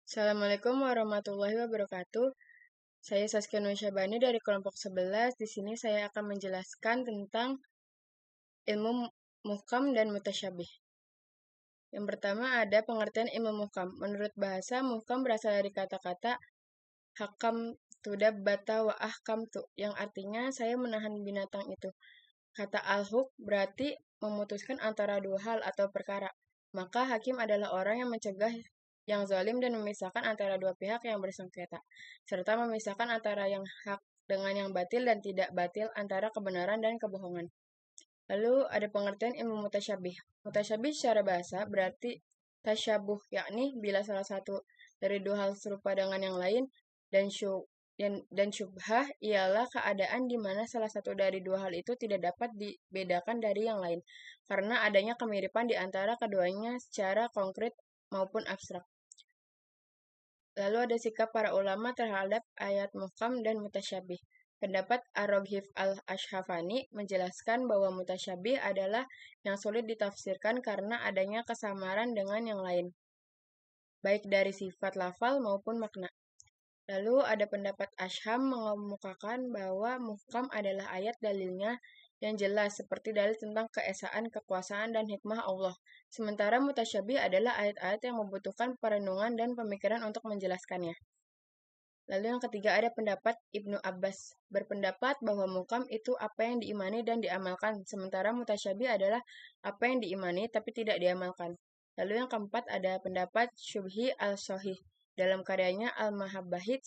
Assalamualaikum warahmatullahi wabarakatuh. Saya Saskia Nursyabani dari kelompok 11. Di sini saya akan menjelaskan tentang ilmu muhkam dan mutasyabih. Yang pertama ada pengertian ilmu muhkam. Menurut bahasa, muhkam berasal dari kata-kata hakam tu dabbata wa ahkam tu, yang artinya saya menahan binatang itu. Kata al-huk berarti memutuskan antara dua hal atau perkara. Maka hakim adalah orang yang mencegah yang zalim dan memisahkan antara dua pihak yang bersengketa, serta memisahkan antara yang hak dengan yang batil dan tidak batil, antara kebenaran dan kebohongan. Lalu ada pengertian ilmu mutasyabih. Mutasyabih secara bahasa berarti tasyabuh, yakni bila salah satu dari dua hal serupa dengan yang lain, dan syubhah ialah keadaan di mana salah satu dari dua hal itu tidak dapat dibedakan dari yang lain, karena adanya kemiripan di antara keduanya secara konkret maupun abstrak. Lalu ada sikap para ulama terhadap ayat muhkam dan mutasyabih. Pendapat Ar-Raghib Al-Ashhafani menjelaskan bahwa mutasyabih adalah yang sulit ditafsirkan karena adanya kesamaran dengan yang lain, baik dari sifat lafal maupun makna. Lalu ada pendapat Ashham mengemukakan bahwa muhkam adalah ayat dalilnya yang jelas, seperti dalil tentang keesaan, kekuasaan, dan hikmah Allah. Sementara mutasyabih adalah ayat-ayat yang membutuhkan perenungan dan pemikiran untuk menjelaskannya. Lalu yang ketiga ada pendapat Ibnu Abbas, berpendapat bahwa muhkam itu apa yang diimani dan diamalkan, sementara mutasyabih adalah apa yang diimani tapi tidak diamalkan. Lalu yang keempat ada pendapat Syubhi al-Sohih, dalam karyanya Al-Mahabbahit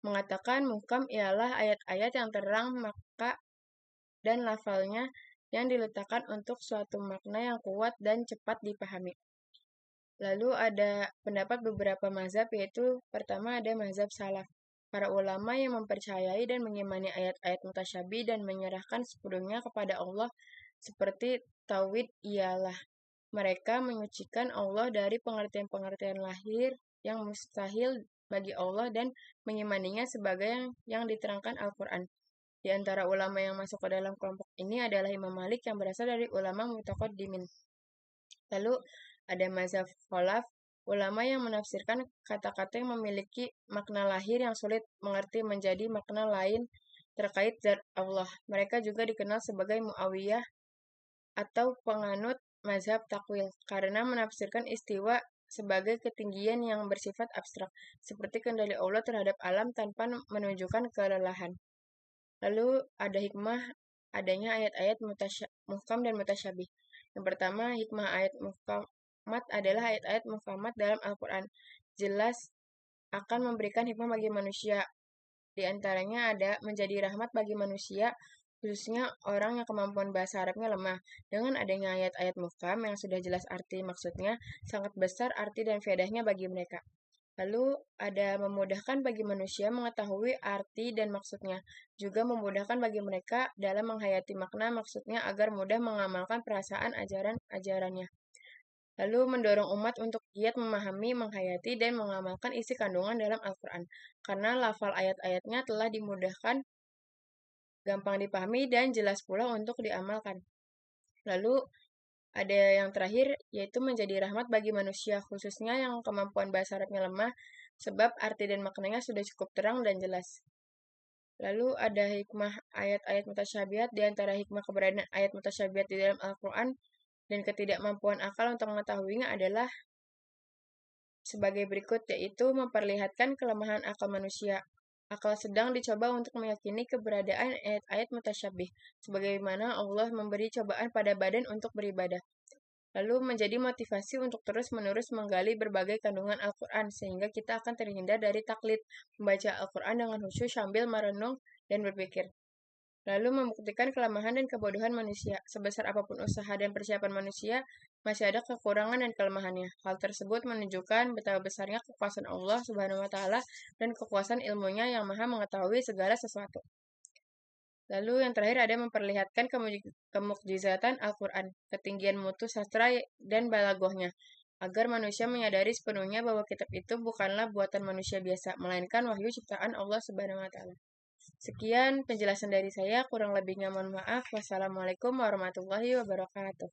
mengatakan muhkam ialah ayat-ayat yang terang maka dan lafalnya yang diletakkan untuk suatu makna yang kuat dan cepat dipahami. Lalu ada pendapat beberapa mazhab, yaitu pertama ada mazhab salaf. Para ulama yang mempercayai dan mengimani ayat-ayat mutasyabih dan menyerahkan sepenuhnya kepada Allah, seperti tauhid ialah mereka menyucikan Allah dari pengertian-pengertian lahir yang mustahil bagi Allah dan mengimaninya sebagai yang diterangkan Al-Quran. Di antara ulama yang masuk ke dalam kelompok ini adalah Imam Malik yang berasal dari ulama mutaqaddimin. Lalu ada mazhab khalaf, ulama yang menafsirkan kata-kata yang memiliki makna lahir yang sulit mengerti menjadi makna lain terkait zat Allah. Mereka juga dikenal sebagai Muawiyah atau penganut mazhab takwil karena menafsirkan istiwa sebagai ketinggian yang bersifat abstrak, seperti kendali Allah terhadap alam tanpa menunjukkan kelelahan. Lalu ada hikmah adanya ayat-ayat muhkam dan mutasyabih. Yang pertama, hikmah ayat muhkamat adalah ayat-ayat muhkamat dalam Al-Quran jelas akan memberikan hikmah bagi manusia. Di antaranya ada menjadi rahmat bagi manusia, khususnya orang yang kemampuan bahasa Arabnya lemah. Dengan adanya ayat-ayat muhkam yang sudah jelas arti maksudnya, sangat besar arti dan faedahnya bagi mereka. Lalu ada memudahkan bagi manusia mengetahui arti dan maksudnya, juga memudahkan bagi mereka dalam menghayati makna maksudnya agar mudah mengamalkan perasaan ajaran-ajarannya. Lalu mendorong umat untuk giat memahami, menghayati, dan mengamalkan isi kandungan dalam Al-Quran, karena lafal ayat-ayatnya telah dimudahkan, gampang dipahami, dan jelas pula untuk diamalkan. Lalu ada yang terakhir, yaitu menjadi rahmat bagi manusia, khususnya yang kemampuan bahasa Arabnya lemah, sebab arti dan maknanya sudah cukup terang dan jelas. Lalu ada hikmah ayat-ayat mutasyabihat, di antara hikmah keberadaan ayat mutasyabihat di dalam Al-Quran dan ketidakmampuan akal untuk mengetahuinya adalah sebagai berikut, yaitu memperlihatkan kelemahan akal manusia. Akal sedang dicoba untuk meyakini keberadaan ayat-ayat mutasyabih, sebagaimana Allah memberi cobaan pada badan untuk beribadah. Lalu menjadi motivasi untuk terus-menerus menggali berbagai kandungan Al-Quran, sehingga kita akan terhindar dari taklid, membaca Al-Quran dengan khusyuk sambil merenung dan berpikir. Lalu membuktikan kelemahan dan kebodohan manusia. Sebesar apapun usaha dan persiapan manusia, masih ada kekurangan dan kelemahannya. Hal tersebut menunjukkan betapa besarnya kekuasaan Allah Subhanahu wa Ta'ala dan kekuasaan ilmunya yang maha mengetahui segala sesuatu. Lalu yang terakhir ada memperlihatkan kemukjizatan Al-Quran, ketinggian mutu sastra dan balaghahnya, agar manusia menyadari sepenuhnya bahwa kitab itu bukanlah buatan manusia biasa, melainkan wahyu ciptaan Allah Subhanahu wa Ta'ala. Sekian penjelasan dari saya, kurang lebihnya mohon maaf. Wassalamualaikum warahmatullahi wabarakatuh.